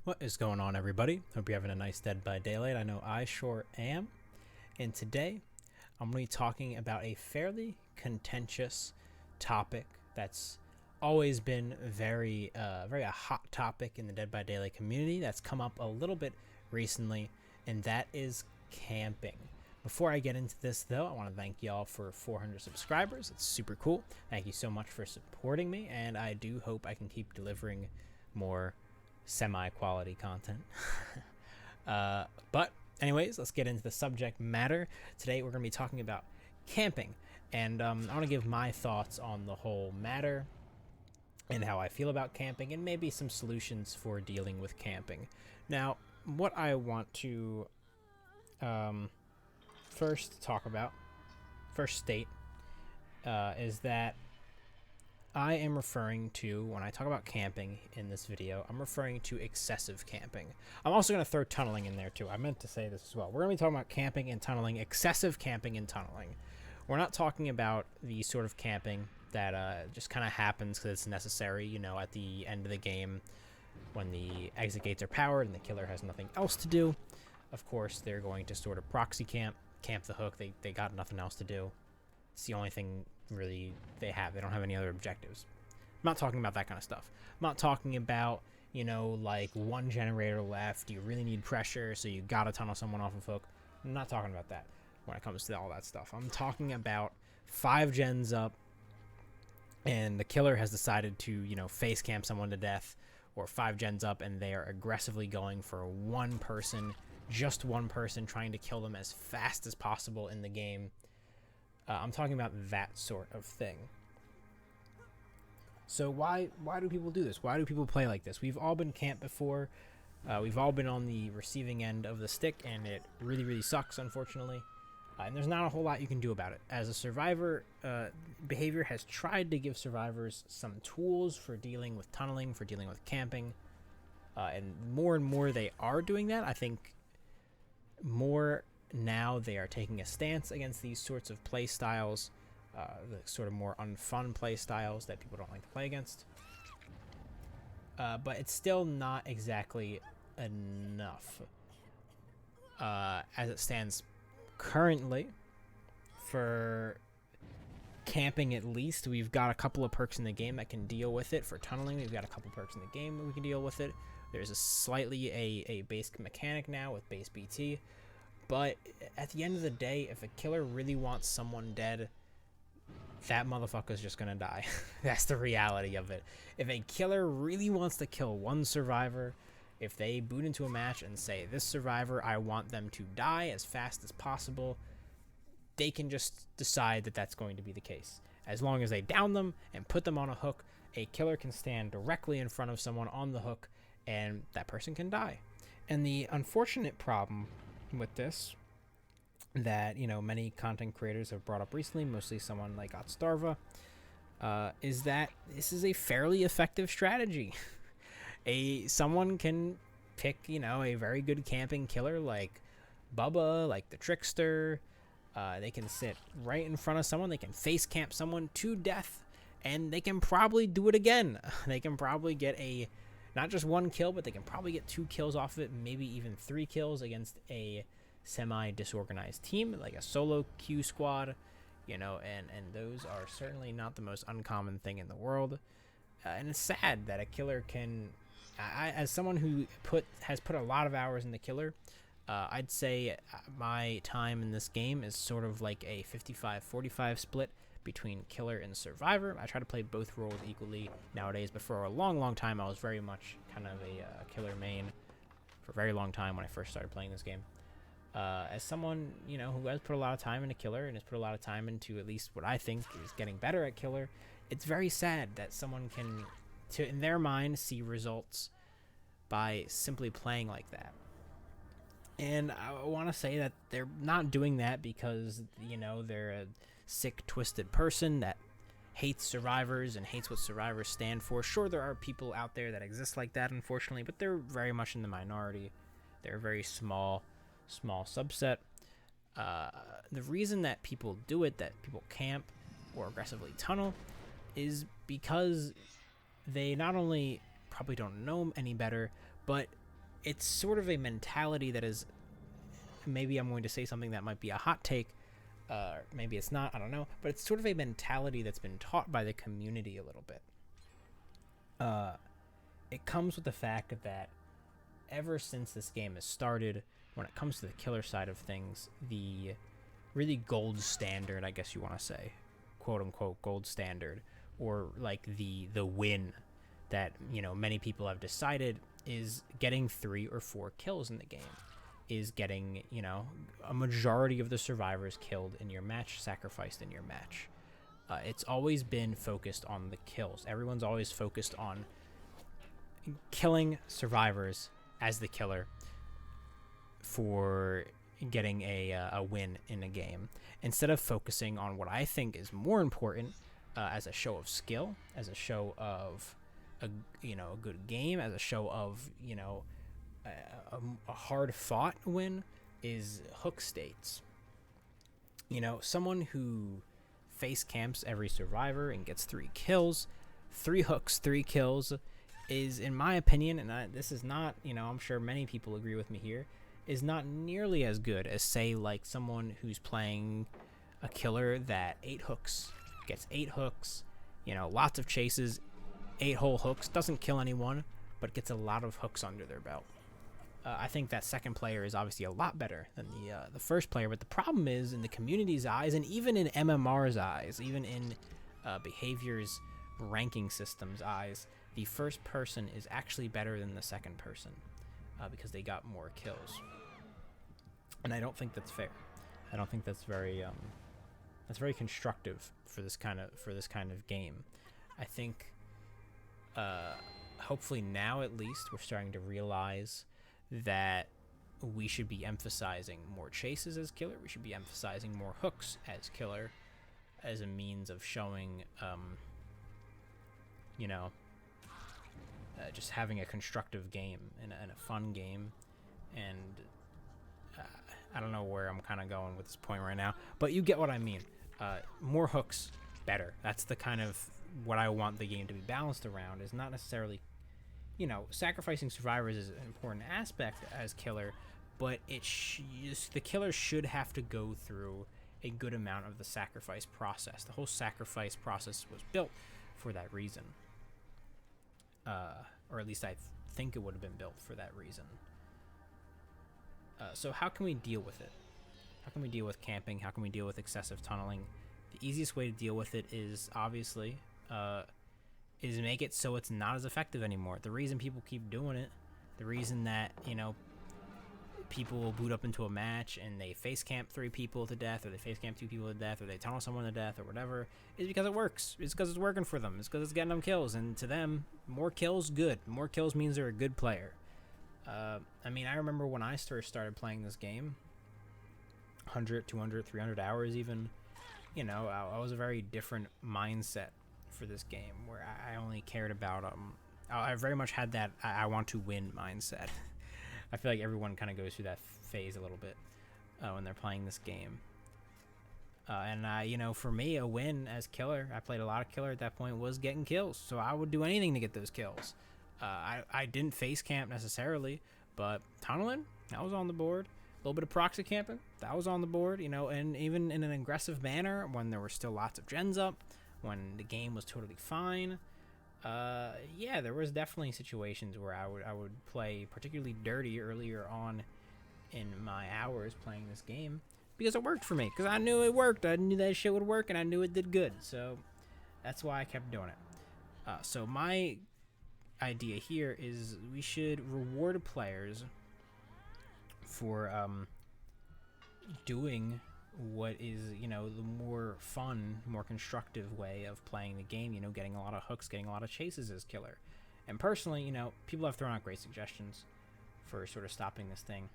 What is going on, everybody? Hope you're having a nice Dead by Daylight. I know I sure am. And today, I'm going to be talking about a fairly contentious topic that's always been very a hot topic in the Dead by Daylight community. That's come up a little bit recently, and that is camping. Before I get into this, though, I want to thank y'all for 400 subscribers. It's super cool. Thank you so much for supporting me, and I do hope I can keep delivering more semi-quality content. But anyways, let's get into the subject matter. Today we're going to be talking about camping, and I want to give my thoughts on the whole matter and how I feel about camping, and maybe some solutions for dealing with camping. Now, what I want to first talk about, first state, is that I am referring to, when I talk about camping in this video, I'm referring to excessive camping. I'm also going to throw tunneling in there too. I meant to say this as well. We're going to be talking about camping and tunneling, excessive camping and tunneling. We're not talking about the sort of camping that just kind of happens because it's necessary, you know, at the end of the game when the exit gates are powered and the killer has nothing else to do. Of course, they're going to sort of proxy camp the hook. They got nothing else to do. It's the only thing really they have. They don't have any other objectives. I'm not talking about that kind of stuff. I'm not talking about, you know, like one generator left, you really need pressure, so you gotta tunnel someone off of hook. I'm not talking about that when it comes to all that stuff. I'm talking about 5 gens up and the killer has decided to, you know, face camp someone to death, or 5 gens up and they are aggressively going for one person, just one person, trying to kill them as fast as possible in the game. I'm talking about that sort of thing. So why do people do this? Why do people play like this? We've all been camped before. We've all been on the receiving end of the stick, and it really, really sucks, unfortunately. And there's not a whole lot you can do about it. As a survivor, behavior has tried to give survivors some tools for dealing with tunneling, for dealing with camping. And more they are doing that. I think more now they are taking a stance against these sorts of play styles, the sort of more unfun play styles that people don't like to play against. But it's still not exactly enough. As it stands currently, for camping at least, we've got a couple of perks in the game that can deal with it. For tunneling, we've got a couple perks in the game that we can deal with it. There's a slightly a base mechanic now with base BT. But at the end of the day, if a killer really wants someone dead, that motherfucker's just gonna die. That's the reality of it. If a killer really wants to kill one survivor, if they boot into a match and say, this survivor, I want them to die as fast as possible, they can just decide that that's going to be the case. As long as they down them and put them on a hook, a killer can stand directly in front of someone on the hook, and that person can die. And the unfortunate problem with this that, you know, many content creators have brought up recently, mostly someone like Otstarva, is that this is a fairly effective strategy. Someone can pick, you know, a very good camping killer like Bubba, like the Trickster. They can sit right in front of someone, they can face camp someone to death, and they can probably do it again. They can probably get not just 1 kill, but they can probably get 2 kills off of it, maybe even 3 kills against a semi-disorganized team, like a solo Q squad, you know, and those are certainly not the most uncommon thing in the world. And it's sad that a killer can, as someone who has put a lot of hours in the killer, I'd say my time in this game is sort of like a 55-45 split between killer and survivor. I try to play both roles equally nowadays, but for a long time I was very much kind of a killer main for a very long time when I first started playing this game. As someone, you know, who has put a lot of time into killer and has put a lot of time into at least what I think is getting better at killer, it's very sad that someone can, in their mind, see results by simply playing like that. And I want to say that they're not doing that because, you know, they're a sick, twisted person that hates survivors and hates what survivors stand for. Sure, there are people out there that exist like that, unfortunately, but they're very much in the minority. They're a very small subset. The reason that people do it, that people camp or aggressively tunnel, is because they not only probably don't know any better, but it's sort of a mentality that is, maybe I'm going to say something that might be a hot take, maybe it's not, I don't know, but it's sort of a mentality that's been taught by the community a little bit. It comes with the fact that ever since this game has started, when it comes to the killer side of things, the really gold standard, I guess you want to say, quote unquote gold standard, or like the win that, you know, many people have decided is getting 3 or 4 kills in the game, is getting, you know, a majority of the survivors killed in your match, sacrificed in your match. It's always been focused on the kills. Everyone's always focused on killing survivors as the killer for getting a win in a game, instead of focusing on what I think is more important, as a show of skill, as a show of a good game, as a show of, you know, a hard fought win, is hook states. You know, someone who face camps every survivor and gets 3 kills, 3 hooks, 3 kills, is, in my opinion, and this is not, you know, I'm sure many people agree with me here, is not nearly as good as, say, like someone who's playing a killer that 8 hooks, gets 8 hooks, you know, lots of chases, 8 whole hooks, doesn't kill anyone, but gets a lot of hooks under their belt. I think that second player is obviously a lot better than the first player, but the problem is, in the community's eyes, and even in MMR's eyes, even in behavior's ranking system's eyes, the first person is actually better than the second person, because they got more kills. And I don't think that's fair. I don't think that's very constructive for this kind of game. I think hopefully now, at least, we're starting to realize that we should be emphasizing more chases as killer. We should be emphasizing more hooks as killer, as a means of showing, you know, just having a constructive game and a fun game. And I don't know where I'm kind of going with this point right now, but you get what I mean. More hooks, better. That's the kind of what I want the game to be balanced around. Is not necessarily, you know, sacrificing survivors is an important aspect as killer, but the killer should have to go through a good amount of the sacrifice process. The whole sacrifice process was built for that reason, or at least I think it would have been built for that reason. So how can we deal with it? How can we deal with camping? How can we deal with excessive tunneling? The easiest way to deal with it is obviously is make it so it's not as effective anymore. The reason people keep doing it, the reason that, you know, people will boot up into a match and they face camp 3 people to death, or they face camp 2 people to death, or they tunnel someone to death, or whatever, is because it works. It's because it's working for them. It's because it's getting them kills, and to them, more kills, good. More kills means they're a good player. I mean, I remember when I first started playing this game, 100, 200, 300 hours even, you know, I was a very different mindset for this game, where I only cared about, I very much had that I want to win mindset. I feel like everyone kind of goes through that phase a little bit when they're playing this game. And you know, for me, a win as killer, I played a lot of killer at that point, was getting kills. So I would do anything to get those kills. I didn't face camp necessarily, but tunneling, that was on the board. A little bit of proxy camping, that was on the board, you know, and even in an aggressive manner when there were still lots of gens up, when the game was totally fine. Yeah, there was definitely situations where I would play particularly dirty earlier on in my hours playing this game, because it worked for me, because I knew it worked. I knew that shit would work, and I knew it did good, so that's why I kept doing it. So my idea here is we should reward players for doing what is, you know, the more fun, more constructive way of playing the game, you know, getting a lot of hooks, getting a lot of chases as killer. And personally, you know, people have thrown out great suggestions for sort of stopping this thing.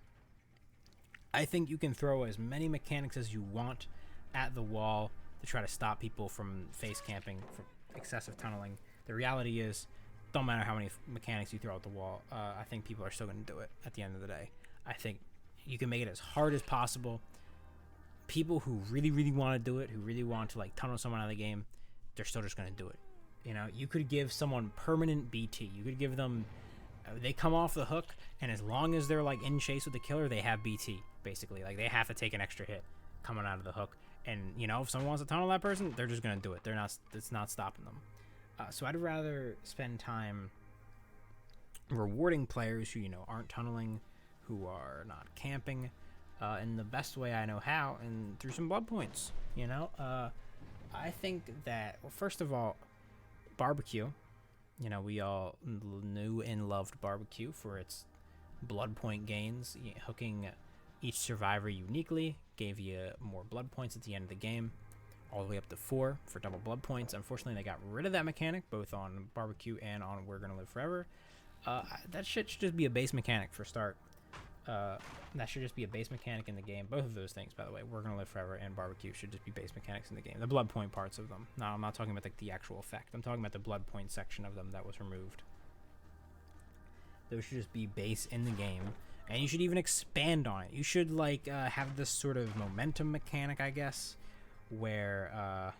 I think you can throw as many mechanics as you want at the wall to try to stop people from face camping, from excessive tunneling. The reality is, don't matter how many mechanics you throw at the wall, I think people are still going to do it at the end of the day. I think you can make it as hard as possible. People who really, really want to do it, who really want to like tunnel someone out of the game, they're still just going to do it. You know, you could give someone permanent BT. You could give them They come off the hook, and as long as they're like in chase with the killer, they have BT basically. Like they have to take an extra hit coming out of the hook, and you know if someone wants to tunnel that person, they're just gonna do it. They're not. It's not stopping them. So I'd rather spend time rewarding players who aren't tunneling, who are not camping, in the best way I know how, and through some blood points. I think that first of all, barbecue. We all knew and loved barbecue for its blood point gains. Hooking each survivor uniquely gave you more blood points at the end of the game, all the way up to 4 for double blood points. Unfortunately, they got rid of that mechanic, both on barbecue and on We're Gonna Live Forever. That shit should just be a base mechanic for start. That should just be a base mechanic in the game. Both of those things, by the way, We're Gonna Live Forever and barbecue should just be base mechanics in the game. The blood point parts of them. No, I'm not talking about like the actual effect. I'm talking about the blood point section of them that was removed. Those should just be base in the game, and you should even expand on it. You should like have this sort of momentum mechanic, I guess, where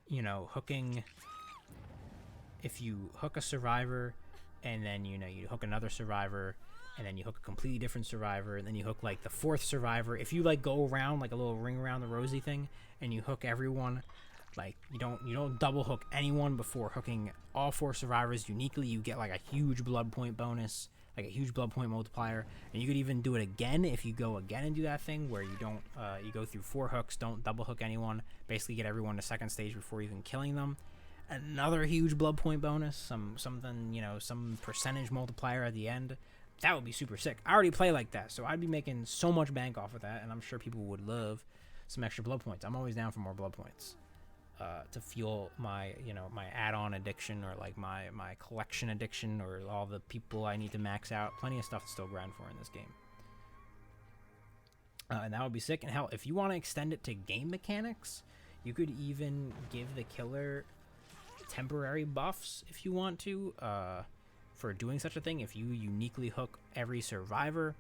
hooking. If you hook a survivor, and then you hook another survivor, and then you hook a completely different survivor, and then you hook like the 4th survivor. If you like go around like a little ring around the rosy thing, and you hook everyone, like you don't double hook anyone before hooking all 4 survivors uniquely, you get like a huge blood point bonus, like a huge blood point multiplier. And you could even do it again if you go again and do that thing where you don't you go through 4 hooks, don't double hook anyone, basically get everyone to 2nd stage before even killing them. Another huge blood point bonus, some percentage multiplier at the end. That would be super sick. I already play like that, so I'd be making so much bank off of that, and I'm sure people would love some extra blood points. I'm always down for more blood points to fuel my my add-on addiction, or like my collection addiction, or all the people I need to max out. Plenty of stuff to still grind for in this game, and that would be sick. And hell, if you want to extend it to game mechanics, you could even give the killer temporary buffs if you want to. For doing such a thing, if you uniquely hook every survivor,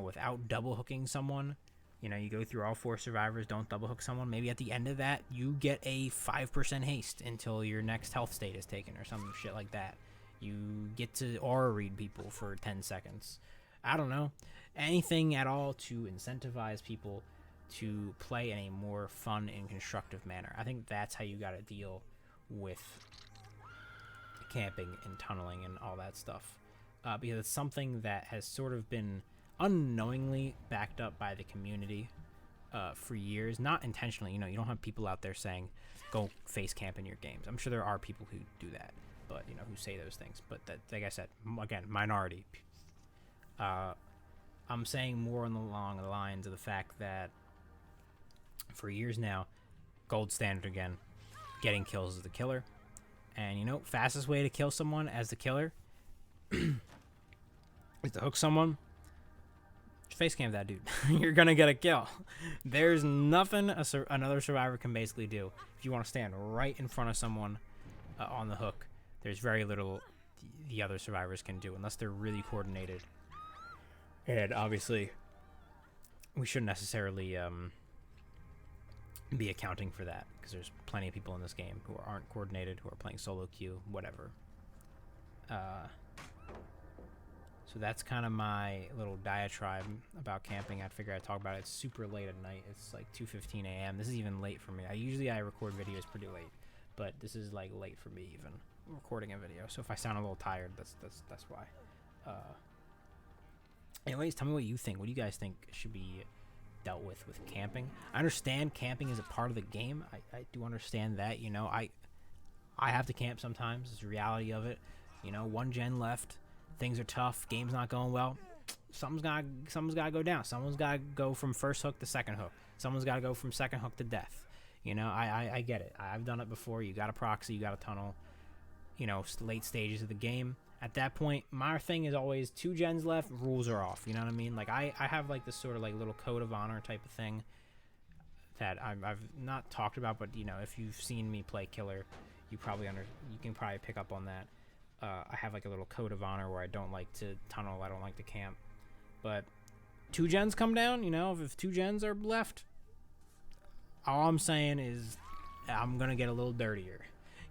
without double hooking someone, you go through all 4 survivors, don't double hook someone, maybe at the end of that you get a 5% haste until your next health state is taken, or some shit like that. You get to aura read people for 10 seconds. I don't know, anything at all to incentivize people to play in a more fun and constructive manner. I think that's how you gotta deal with camping and tunneling and all that stuff, because it's something that has sort of been unknowingly backed up by the community for years, not intentionally. You don't have people out there saying go face camp in your games. I'm sure there are people who do that, but who say those things, but that, like I said, again, minority. I'm saying more along the lines of the fact that for years now, gold standard again, getting kills as the killer. And fastest way to kill someone as the killer is to hook someone, face cam that dude. You're gonna get a kill. There's nothing another survivor can basically do. If you want to stand right in front of someone on the hook, there's very little the other survivors can do unless they're really coordinated. And obviously, we shouldn't necessarily be accounting for that, because there's plenty of people in this game who aren't coordinated, who are playing solo queue, whatever. So that's kind of my little diatribe about camping. I figured I'd talk about it. It's super late at night. It's like 2:15 a.m. This is even late for me. I record videos pretty late, but this is like late for me even recording a video. So if I sound a little tired, that's why. Anyways, tell me what you think. What do you guys think should be dealt with camping? I understand camping is a part of the game. I do understand that. I have to camp sometimes. It's the reality of it. 1 gen left. Things are tough. Game's not going well. Something's gotta go down. Someone's gotta go from first hook to second hook. Someone's gotta go from second hook to death. I get it. I've done it before. You got to proxy. You got to tunnel. Late stages of the game. At that point, my thing is always 2 gens left, rules are off. You know what I mean? Like I have like this sort of like little code of honor type of thing that I've not talked about, but if you've seen me play killer, you can probably pick up on that. I have like a little code of honor where I don't like to tunnel, I don't like to camp. But 2 gens come down, if 2 gens are left, all I'm saying is I'm gonna get a little dirtier,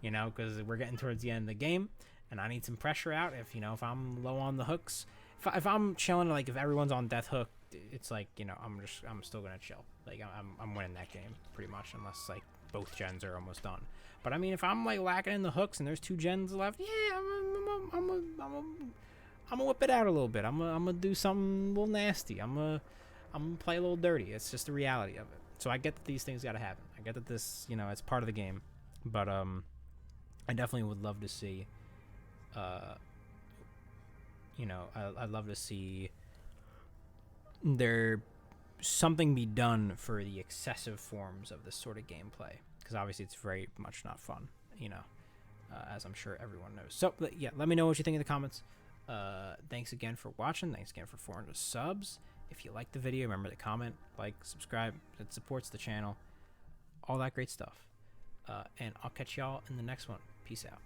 because we're getting towards the end of the game. and I need some pressure out. If if I'm low on the hooks, if I'm chilling, like if everyone's on death hook, it's like I'm still gonna chill. Like I'm winning that game pretty much, unless like both gens are almost done. But I mean, if I'm like lacking in the hooks and there's 2 gens left, yeah, I'm gonna whip it out a little bit. I'm gonna do something a little nasty. I'm gonna play a little dirty. It's just the reality of it. So I get that these things gotta happen. I get that this, it's part of the game. But I definitely would love to see, I'd love to see there something be done for the excessive forms of this sort of gameplay, because obviously it's very much not fun, as I'm sure everyone knows. So yeah, let me know what you think in the comments. Thanks again for watching. Thanks again for 400 subs. If you like the video, remember to comment, like, subscribe. It supports the channel, all that great stuff. And I'll catch y'all in the next one. Peace out.